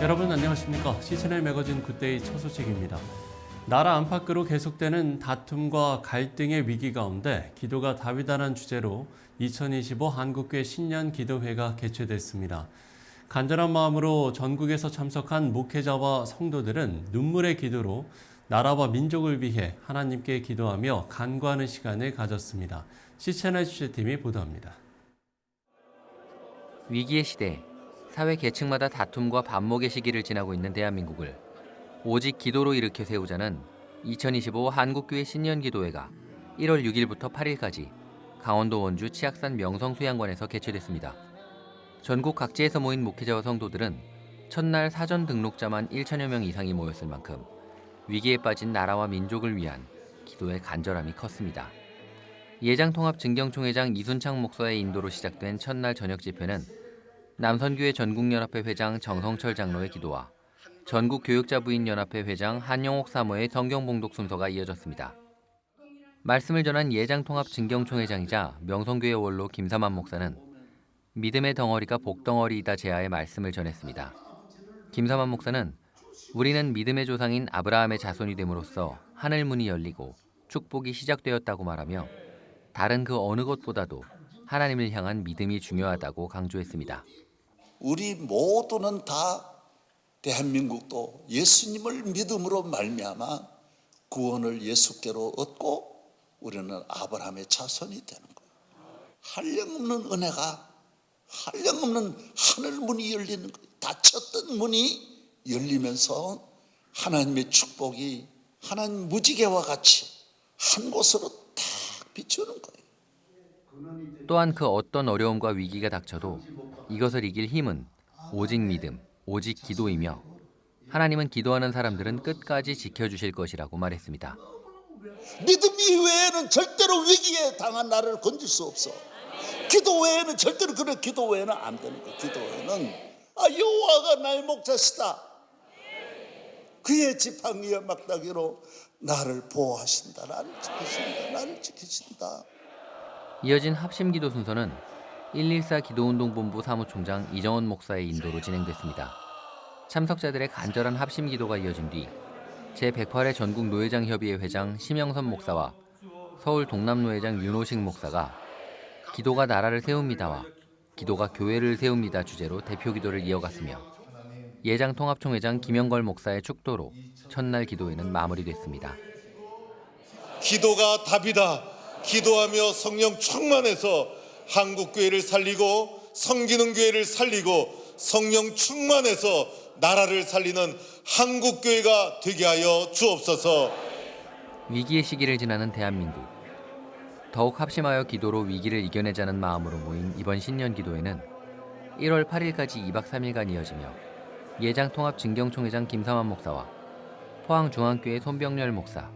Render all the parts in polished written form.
여러분 안녕하십니까? CGN 매거진 굿데이 첫 소식입니다. 나라 안팎으로 계속되는 다툼과 갈등의 위기 가운데 기도가 답이다라는 주제로 2025 한국교회 신년 기도회가 개최됐습니다. 간절한 마음으로 전국에서 참석한 목회자와 성도들은 눈물의 기도로 나라와 민족을 위해 하나님께 기도하며 간구하는 시간을 가졌습니다. CGN 취재팀이 보도합니다. 위기의 시대, 사회 계층마다 다툼과 반목의 시기를 지나고 있는 대한민국을 오직 기도로 일으켜 세우자는 2025 한국교회 신년기도회가 1월 6일부터 8일까지 강원도 원주 치악산 명성수양관에서 개최됐습니다. 전국 각지에서 모인 목회자와 성도들은 첫날 사전 등록자만 1천여 명 이상이 모였을 만큼 위기에 빠진 나라와 민족을 위한 기도의 간절함이 컸습니다. 예장통합증경총회장 이순창 목사의 인도로 시작된 첫날 저녁 집회는 남선교회 전국연합회 회장 정성철 장로의 기도와 전국교육자부인연합회 회장 한영옥 사모의 성경봉독 순서가 이어졌습니다. 말씀을 전한 예장통합증경총회장이자 명성교회 원로 김사만 목사는 믿음의 덩어리가 복덩어리이다 제하의 말씀을 전했습니다. 김사만 목사는 우리는 믿음의 조상인 아브라함의 자손이 됨으로써 하늘문이 열리고 축복이 시작되었다고 말하며 다른 그 어느 것보다도 하나님을 향한 믿음이 중요하다고 강조했습니다. 우리 모두는 다 대한민국도 예수님을 믿음으로 말미암아 구원을 예수께로 얻고 우리는 아브라함의 자손이 되는 거예요. 한량없는 은혜가 한량없는 하늘문이 열리는 거예요. 닫혔던 문이 열리면서 하나님의 축복이 하나님 무지개와 같이 한 곳으로 딱 비추는 거예요. 또한 그 어떤 어려움과 위기가 닥쳐도 이것을 이길 힘은 오직 믿음, 오직 기도이며 하나님은 기도하는 사람들은 끝까지 지켜주실 것이라고 말했습니다. 믿음 이외에는 절대로 위기에 당한 나를 건질 수 없어. 기도 외에는 절대로 그래. 기도 외에는 안 되는 거야. 기도 외에는 여호와가 나의 목자시다. 그의 지팡이와 막다기로 나를 보호하신다. 나를 지키신다. 나를 지키신다. 이어진 합심기도 순서는 114 기도운동본부 사무총장 이정원 목사의 인도로 진행됐습니다. 참석자들의 간절한 합심기도가 이어진 뒤 제108회 전국노회장협의회 회장 심영선 목사와 서울 동남노회장 윤호식 목사가 기도가 나라를 세웁니다와 기도가 교회를 세웁니다 주제로 대표기도를 이어갔으며 예장통합총회장 김영걸 목사의 축도로 첫날 기도회는 마무리됐습니다. 기도가 답이다. 기도하며 성령 충만해서 한국교회를 살리고 섬기는 교회를 살리고 성령 충만해서 나라를 살리는 한국교회가 되게 하여 주옵소서. 위기의 시기를 지나는 대한민국. 더욱 합심하여 기도로 위기를 이겨내자는 마음으로 모인 이번 신년 기도회는 1월 8일까지 2박 3일간 이어지며 예장통합증경총회장 김사만 목사와 포항중앙교회 손병렬 목사,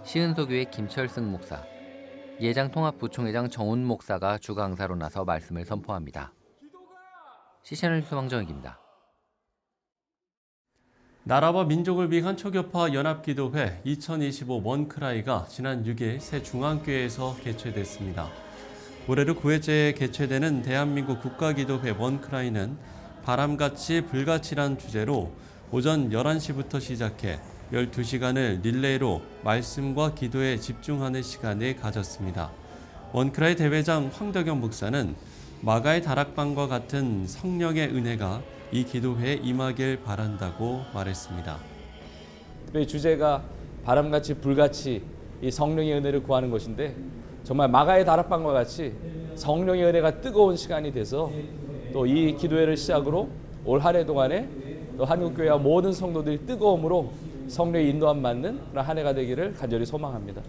시은소교회 김철승 목사, 예장통합부총회장 정훈 목사가 주 강사로 나서 말씀을 선포합니다. CGN 뉴스 황정익입니다. 나라와 민족을 위한 초교파 연합기도회 2025 원크라이가 지난 6일 새 중앙교회에서 개최됐습니다. 올해로 9회째에 개최되는 대한민국 국가기도회 원크라이는 바람같이 불같이란 주제로 오전 11시부터 시작해 12시간을 릴레이로 말씀과 기도에 집중하는 시간을 가졌습니다. 원크라이 대회장 황덕영 목사는 마가의 다락방과 같은 성령의 은혜가 이 기도회에 임하길 바란다고 말했습니다. 이 주제가 바람같이 불같이 이 성령의 은혜를 구하는 것인데 정말 마가의 다락방과 같이 성령의 은혜가 뜨거운 시간이 돼서 또 이 기도회를 시작으로 올 한 해 동안에 또 한국교회와 모든 성도들이 뜨거움으로 성령의 인도함 받는 그런 한 해가 되기를 간절히 소망합니다.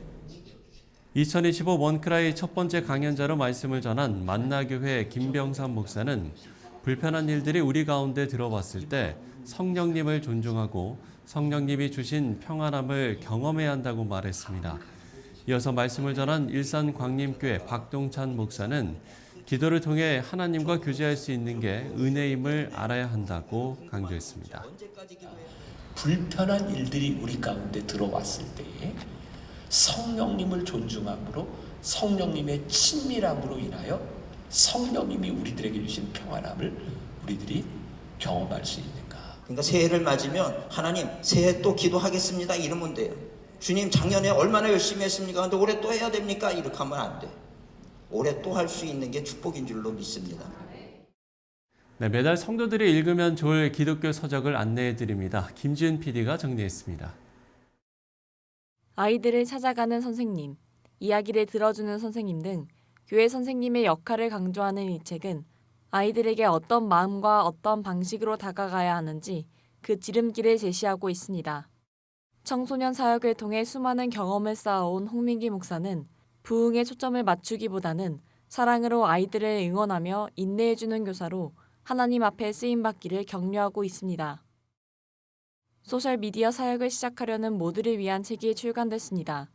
2025 원크라이 첫 번째 강연자로 말씀을 전한 만나교회 김병삼 목사는 불편한 일들이 우리 가운데 들어왔을 때 성령님을 존중하고 성령님이 주신 평안함을 경험해야 한다고 말했습니다. 이어서 말씀을 전한 일산 광림교회 박동찬 목사는 기도를 통해 하나님과 교제할 수 있는 게 은혜임을 알아야 한다고 강조했습니다. 불편한 일들이 우리 가운데 들어왔을 때에 성령님을 존중함으로 성령님의 친밀함으로 인하여 성령님이 우리들에게 주신 평안함을 우리들이 경험할 수 있는가. 그러니까 새해를 맞으면 하나님 새해 또 기도하겠습니다 이러면 돼요. 주님 작년에 얼마나 열심히 했습니까? 근데 올해 또 해야 됩니까? 이렇게 하면 안 돼. 올해 또 할 수 있는 게 축복인 줄로 믿습니다. 네, 매달 성도들이 읽으면 좋을 기독교 서적을 안내해 드립니다. 김지은 PD가 정리했습니다. 아이들을 찾아가는 선생님, 이야기를 들어주는 선생님 등 교회 선생님의 역할을 강조하는 이 책은 아이들에게 어떤 마음과 어떤 방식으로 다가가야 하는지 그 지름길을 제시하고 있습니다. 청소년 사역을 통해 수많은 경험을 쌓아온 홍민기 목사는 부흥에 초점을 맞추기보다는 사랑으로 아이들을 응원하며 인내해주는 교사로 하나님 앞에 쓰임받기를 격려하고 있습니다. 소셜미디어 사역을 시작하려는 모두를 위한 책이 출간됐습니다.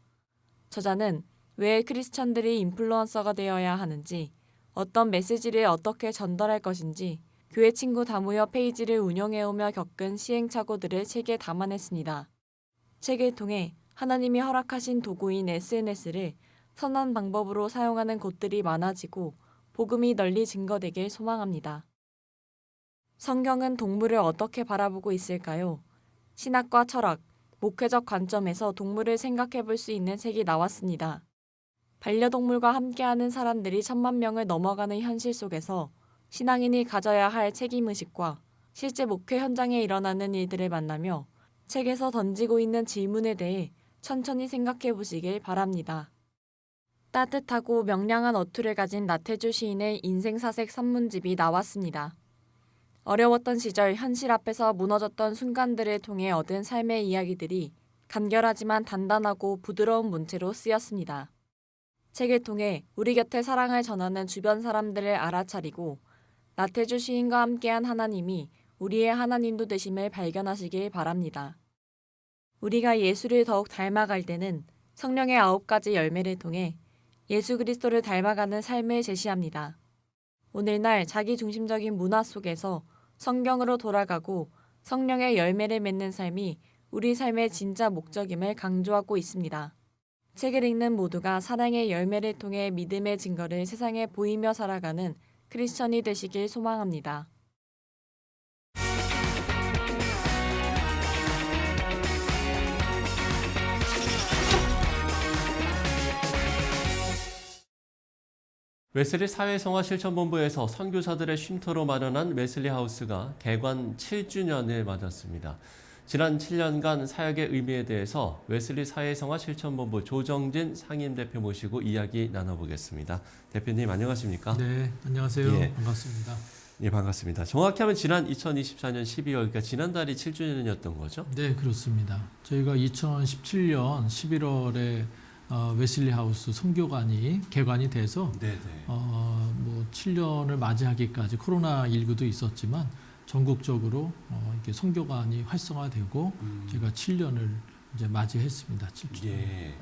저자는 왜 크리스천들이 인플루언서가 되어야 하는지, 어떤 메시지를 어떻게 전달할 것인지, 교회 친구 다모여 페이지를 운영해오며 겪은 시행착오들을 책에 담아냈습니다. 책을 통해 하나님이 허락하신 도구인 SNS를 선한 방법으로 사용하는 곳들이 많아지고 복음이 널리 증거되길 소망합니다. 성경은 동물을 어떻게 바라보고 있을까요? 신학과 철학, 목회적 관점에서 동물을 생각해 볼 수 있는 책이 나왔습니다. 반려동물과 함께하는 사람들이 1000만 명을 넘어가는 현실 속에서 신앙인이 가져야 할 책임의식과 실제 목회 현장에 일어나는 일들을 만나며 책에서 던지고 있는 질문에 대해 천천히 생각해 보시길 바랍니다. 따뜻하고 명량한 어투를 가진 나태주 시인의 인생사색 산문집이 나왔습니다. 어려웠던 시절 현실 앞에서 무너졌던 순간들을 통해 얻은 삶의 이야기들이 간결하지만 단단하고 부드러운 문체로 쓰였습니다. 책을 통해 우리 곁에 사랑을 전하는 주변 사람들을 알아차리고 나태주 시인과 함께한 하나님이 우리의 하나님도 되심을 발견하시길 바랍니다. 우리가 예수를 더욱 닮아갈 때는 성령의 9가지 열매를 통해 예수 그리스도를 닮아가는 삶을 제시합니다. 오늘날 자기중심적인 문화 속에서 성경으로 돌아가고 성령의 열매를 맺는 삶이 우리 삶의 진짜 목적임을 강조하고 있습니다. 책을 읽는 모두가 사랑의 열매를 통해 믿음의 증거를 세상에 보이며 살아가는 크리스천이 되시길 소망합니다. 웨슬리 사회성화 실천본부에서 선교사들의 쉼터로 마련한 웨슬리 하우스가 개관 7주년을 맞았습니다. 지난 7년간 사역의 의미에 대해서 웨슬리 사회성화 실천본부 조정진 상임대표 모시고 이야기 나눠보겠습니다. 대표님 안녕하십니까? 네, 안녕하세요. 예. 반갑습니다. 예, 반갑습니다. 정확히 하면 지난 2024년 12월, 그러니까 지난달이 7주년이었던 거죠? 네, 그렇습니다. 저희가 2017년 11월에 웨슬리 하우스 선교관이 개관이 돼서 네네. 뭐 7년을 맞이하기까지 코로나19도 있었지만 전국적으로 이렇게 선교관이 활성화되고 제가 7년을 이제 맞이했습니다. 7주. 예.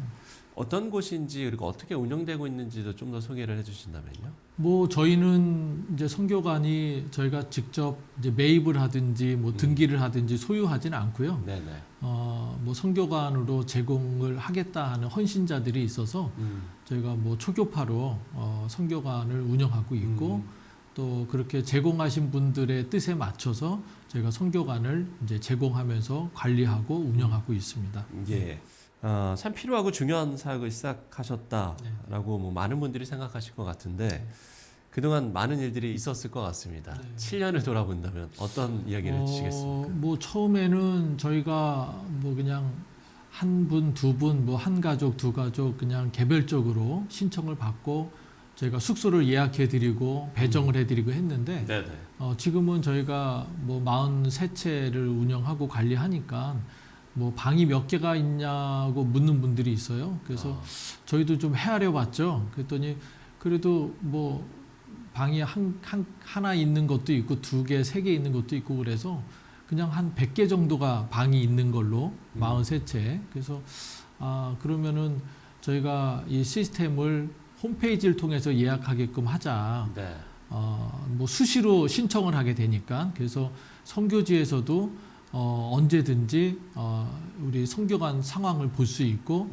어떤 곳인지 그리고 어떻게 운영되고 있는지도 좀 더 소개를 해주신다면요. 뭐 저희는 이제 선교관이 저희가 직접 이제 매입을 하든지 뭐 등기를 하든지 소유하지는 않고요. 네네. 뭐 선교관으로 제공을 하겠다 하는 헌신자들이 있어서 저희가 뭐 초교파로 선교관을 운영하고 있고 또 그렇게 제공하신 분들의 뜻에 맞춰서 저희가 선교관을 이제 제공하면서 관리하고 운영하고 있습니다. 예. 참 필요하고 중요한 사역을 시작하셨다라고 뭐 많은 분들이 생각하실 것 같은데 그동안 많은 일들이 있었을 것 같습니다. 네. 7년을 돌아본다면 어떤 이야기를 해주시겠습니까? 뭐 처음에는 저희가 뭐 그냥 한 분, 두 분, 뭐 한 가족, 두 가족 그냥 개별적으로 신청을 받고 저희가 숙소를 예약해드리고 배정을 해드리고 했는데 네네. 지금은 저희가 뭐 43채를 운영하고 관리하니까 뭐 방이 몇 개가 있냐고 묻는 분들이 있어요. 그래서 저희도 좀 헤아려 봤죠. 그랬더니 그래도 뭐 방이 하나 있는 것도 있고 2개, 3개 있는 것도 있고 그래서 그냥 한 100개 정도가 방이 있는 걸로 43채. 그래서 그러면은 저희가 이 시스템을 홈페이지를 통해서 예약하게끔 하자. 네. 뭐 수시로 신청을 하게 되니까 그래서 선교지에서도 언제든지 우리 선교관 상황을 볼 수 있고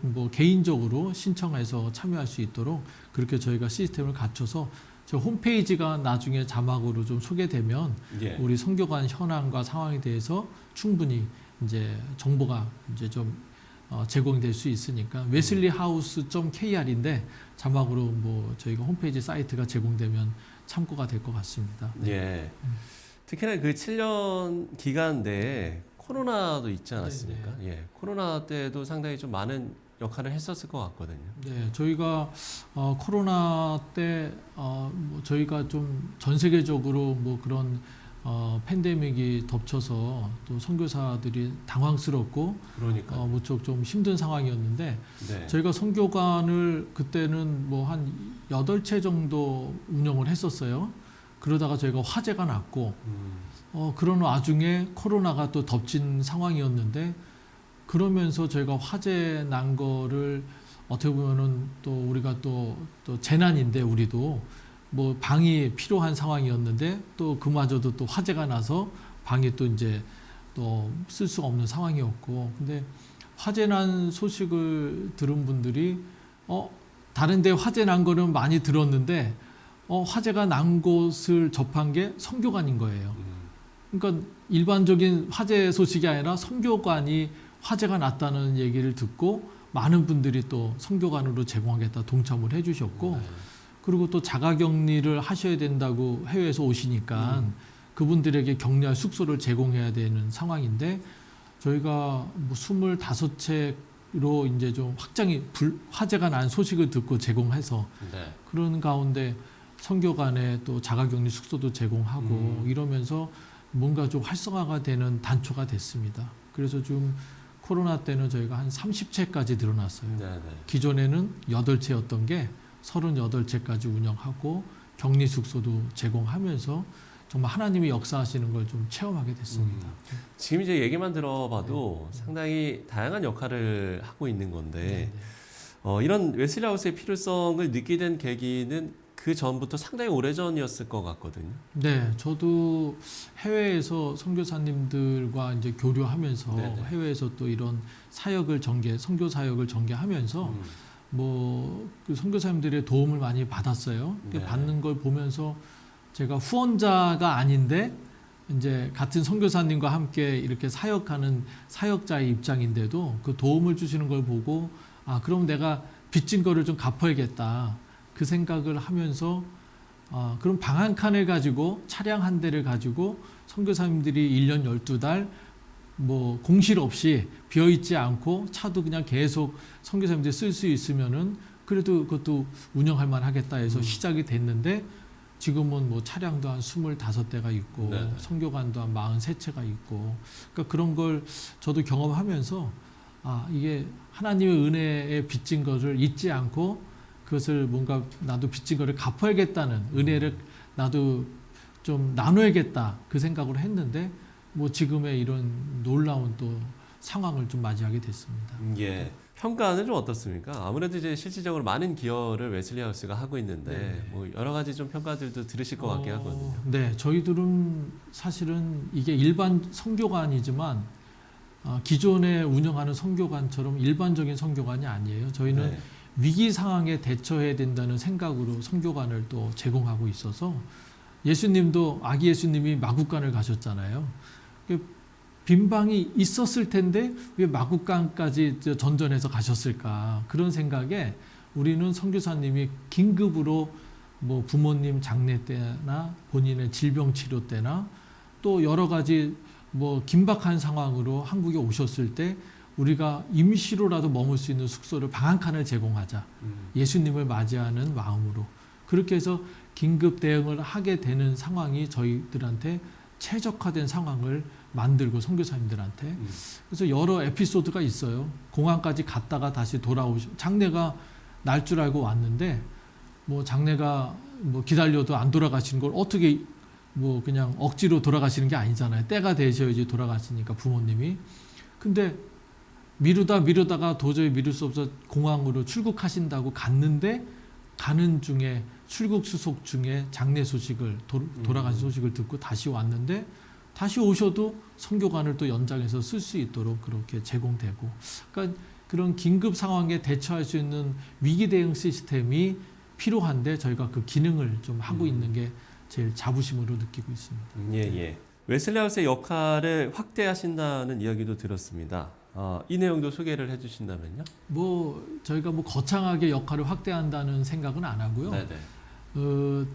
뭐 개인적으로 신청해서 참여할 수 있도록 그렇게 저희가 시스템을 갖춰서 저 홈페이지가 나중에 자막으로 좀 소개되면 예. 우리 선교관 현황과 상황에 대해서 충분히 이제 정보가 이제 좀 제공될 수 있으니까 wesleyhouse.kr인데 자막으로 뭐 저희가 홈페이지 사이트가 제공되면 참고가 될 것 같습니다. 네. 예. 특히나 그 7년 기간 내에 코로나도 있지 않았습니까? 예. 코로나 때도 상당히 좀 많은 역할을 했었을 것 같거든요. 네, 저희가 코로나 때 뭐 저희가 좀 전 세계적으로 뭐 그런 팬데믹이 덮쳐서 또 선교사들이 당황스럽고 그러니까 무척 좀 힘든 상황이었는데 네. 저희가 선교관을 그때는 뭐 한 8채 정도 운영을 했었어요. 그러다가 저희가 화재가 났고 그런 와중에 코로나가 또 덮친 상황이었는데 그러면서 저희가 화재 난 거를 어떻게 보면은 또 우리가 또 재난인데 우리도 뭐 방이 필요한 상황이었는데 또 그마저도 또 화재가 나서 방이 또 이제 또 쓸 수가 없는 상황이었고 근데 화재 난 소식을 들은 분들이 다른 데 화재 난 거는 많이 들었는데 화재가 난 곳을 접한 게 선교관인 거예요. 그러니까 일반적인 화재 소식이 아니라 선교관이 화재가 났다는 얘기를 듣고 많은 분들이 또 선교관으로 제공하겠다 동참을 해주셨고 그리고 또 자가격리를 하셔야 된다고 해외에서 오시니까 그분들에게 격리할 숙소를 제공해야 되는 상황인데 저희가 뭐 25채로 이제 좀 화재가 난 소식을 듣고 제공해서 네. 그런 가운데 선교관에 또 자가격리 숙소도 제공하고 이러면서 뭔가 좀 활성화가 되는 단초가 됐습니다. 그래서 좀 코로나 때는 저희가 한 30채까지 늘어났어요. 네, 네. 기존에는 8채였던 게 38채까지 운영하고 격리 숙소도 제공하면서 정말 하나님이 역사하시는 걸 좀 체험하게 됐습니다. 지금 이제 얘기만 들어봐도 상당히 다양한 역할을 하고 있는 건데 이런 웨슬리하우스의 필요성을 느끼게 된 계기는 그 전부터 상당히 오래전이었을 것 같거든요. 네, 저도 해외에서 선교사님들과 이제 교류하면서 네네. 해외에서 또 이런 사역을 선교 사역을 전개하면서 그 선교사님들의 도움을 많이 받았어요. 네. 받는 걸 보면서 제가 후원자가 아닌데 이제 같은 선교사님과 함께 이렇게 사역하는 사역자의 입장인데도 그 도움을 주시는 걸 보고 그럼 내가 빚진 거를 좀 갚아야겠다. 그 생각을 하면서 그럼 방 한 칸을 가지고 차량 한 대를 가지고 선교사님들이 1년 12달 뭐 공실 없이 비어있지 않고 차도 그냥 계속 선교사님들이 쓸 수 있으면은 그래도 그것도 운영할 만하겠다 해서 시작이 됐는데 지금은 뭐 차량도 한 25대가 있고 네네. 선교관도 한 43채가 있고 그러니까 그런 걸 저도 경험하면서 이게 하나님의 은혜에 빚진 것을 잊지 않고 그것을 뭔가 나도 빚진 거를 갚아야겠다는 은혜를 나도 좀 나눠야겠다 그 생각을 했는데 뭐 지금의 이런 놀라운 또 상황을 좀 맞이하게 됐습니다. 예. 평가는 좀 어떻습니까? 아무래도 이제 실질적으로 많은 기여를 웨슬리하우스가 하고 있는데 뭐 여러 가지 좀 평가들도 들으실 것 같긴 하거든요. 네, 저희들은 사실은 이게 일반 선교관이지만 기존에 운영하는 선교관처럼 일반적인 선교관이 아니에요. 저희는 네. 위기 상황에 대처해야 된다는 생각으로 선교관을 또 제공하고 있어서 예수님도 아기 예수님이 마국간을 가셨잖아요. 빈방이 있었을 텐데 왜 마국간까지 전전해서 가셨을까 그런 생각에 우리는 선교사님이 긴급으로 뭐 부모님 장례 때나 본인의 질병 치료 때나 또 여러 가지 뭐 긴박한 상황으로 한국에 오셨을 때 우리가 임시로라도 머물 수 있는 숙소를 방 한 칸을 제공하자. 예수님을 맞이하는 마음으로. 그렇게 해서 긴급 대응을 하게 되는 상황이 저희들한테 최적화된 상황을 만들고 선교사님들한테. 그래서 여러 에피소드가 있어요. 공항까지 갔다가 다시 장례가 날 줄 알고 왔는데 뭐 장례가 뭐 기다려도 안 돌아가시는 걸 어떻게 뭐 그냥 억지로 돌아가시는 게 아니잖아요. 때가 되셔야지 돌아가시니까 부모님이. 근데 미루다가 도저히 미룰 수 없어 공항으로 출국하신다고 갔는데 가는 중에 출국 수속 중에 장례 소식을 돌아가신 소식을 듣고 다시 왔는데 다시 오셔도 선교관을 또 연장해서 쓸 수 있도록 그렇게 제공되고 그러니까 그런 긴급 상황에 대처할 수 있는 위기 대응 시스템이 필요한데 저희가 그 기능을 좀 하고 있는 게 제일 자부심으로 느끼고 있습니다. 예. 웨슬리 하우스의 역할을 확대하신다는 이야기도 들었습니다. 이 내용도 소개를 해주신다면요? 저희가 거창하게 역할을 확대한다는 생각은 안 하고요. 네네.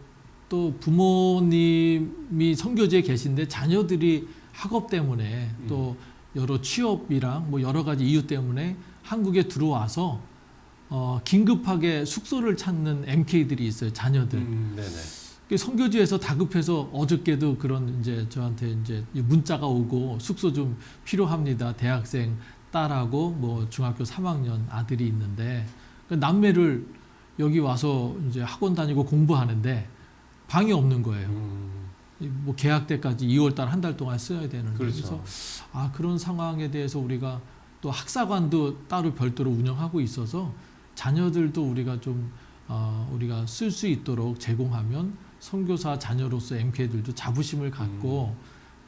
또 부모님이 선교지에 계신데 자녀들이 학업 때문에 또 여러 취업이랑 여러 가지 이유 때문에 한국에 들어와서 긴급하게 숙소를 찾는 MK들이 있어요. 자녀들. 네네. 선교지에서 다급해서 어저께도 그런 저한테 문자가 오고 숙소 좀 필요합니다. 대학생 딸하고 중학교 3학년 아들이 있는데 남매를 여기 와서 학원 다니고 공부하는데 방이 없는 거예요. 계약 때까지 2월달 한 달 동안 써야 되는데 그렇죠. 그래서 그런 상황에 대해서 우리가 또 학사관도 따로 별도로 운영하고 있어서 자녀들도 우리가 좀 우리가 쓸 수 있도록 제공하면 선교사 자녀로서 MK들도 자부심을 갖고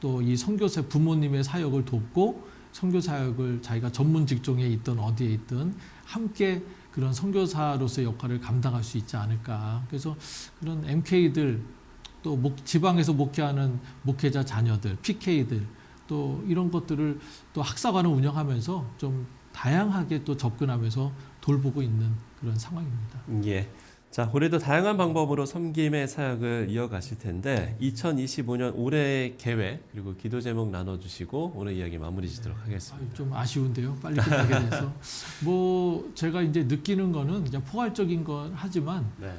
또 이 선교사 부모님의 사역을 돕고 선교 사역을 자기가 전문 직종에 있든 어디에 있든 함께 그런 선교사로서의 역할을 감당할 수 있지 않을까. 그래서 그런 MK들 또 지방에서 목회하는 목회자 자녀들, PK들 또 이런 것들을 또 학사관을 운영하면서 좀 다양하게 또 접근하면서 돌보고 있는 그런 상황입니다. 예. 자, 올해도 다양한 방법으로 섬김의 사역을 이어가실 텐데 2025년 올해의 계획 그리고 기도 제목 나눠주시고 오늘 이야기 마무리 짓도록 하겠습니다. 좀 아쉬운데요. 빨리 끝나게 돼서. 제가 느끼는 거는 그냥 포괄적인 건 하지만 네.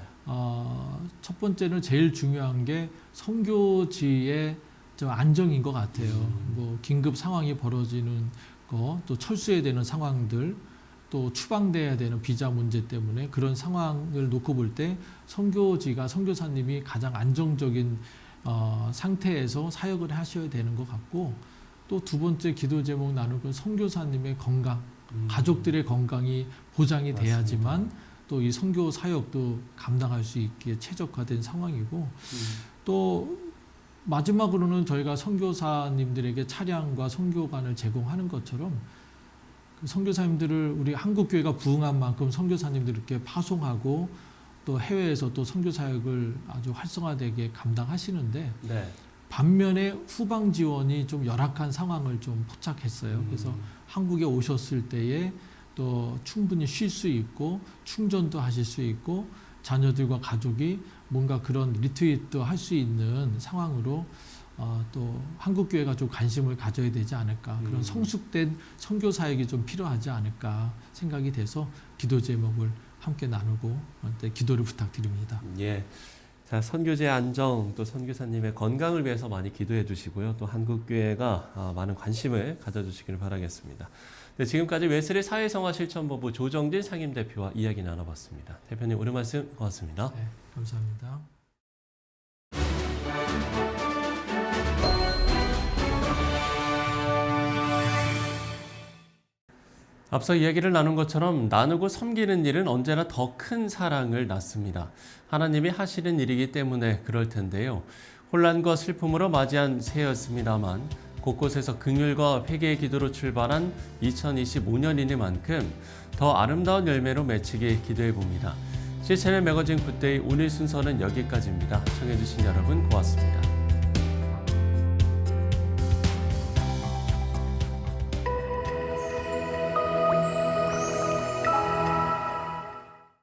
첫 번째는 제일 중요한 게 선교지의 좀 안정인 것 같아요. 긴급 상황이 벌어지는 거, 또 철수해야 되는 상황들, 또 추방돼야 되는 비자 문제 때문에 그런 상황을 놓고 볼 때 선교지가 선교사님이 가장 안정적인 상태에서 사역을 하셔야 되는 것 같고 또 두 번째 기도 제목 나눌 건 선교사님의 건강, 가족들의 건강이 보장이 돼야지만 또 이 선교 사역도 감당할 수 있기에 최적화된 상황이고 또 마지막으로는 저희가 선교사님들에게 차량과 선교관을 제공하는 것처럼 선교사님들을 우리 한국교회가 부흥한 만큼 선교사님들께 파송하고 또 해외에서 또 선교 사역을 아주 활성화되게 감당하시는데 네. 반면에 후방 지원이 좀 열악한 상황을 좀 포착했어요. 그래서 한국에 오셨을 때에 또 충분히 쉴 수 있고 충전도 하실 수 있고 자녀들과 가족이 뭔가 그런 리트리트도 할 수 있는 상황으로 또 한국교회가 좀 관심을 가져야 되지 않을까. 그런 성숙된 선교 사역이 좀 필요하지 않을까 생각이 돼서 기도 제목을 함께 나누고 기도를 부탁드립니다. 예. 자, 선교지의 안정 또 선교사님의 건강을 위해서 많이 기도해 주시고요. 또 한국교회가 많은 관심을 가져주시기를 바라겠습니다. 네, 지금까지 웨슬리 사회성화 실천본부 조정진 상임대표와 이야기 나눠봤습니다. 대표님 오늘 말씀 고맙습니다. 네, 감사합니다. 앞서 이야기를 나눈 것처럼 나누고 섬기는 일은 언제나 더 큰 사랑을 낳습니다. 하나님이 하시는 일이기 때문에 그럴 텐데요. 혼란과 슬픔으로 맞이한 새해였습니다만 곳곳에서 긍휼과 회개의 기도로 출발한 2025년이니만큼 더 아름다운 열매로 맺히길 기도해 봅니다. 실천의 매거진 굿데이 오늘 순서는 여기까지입니다. 시청해주신 여러분 고맙습니다.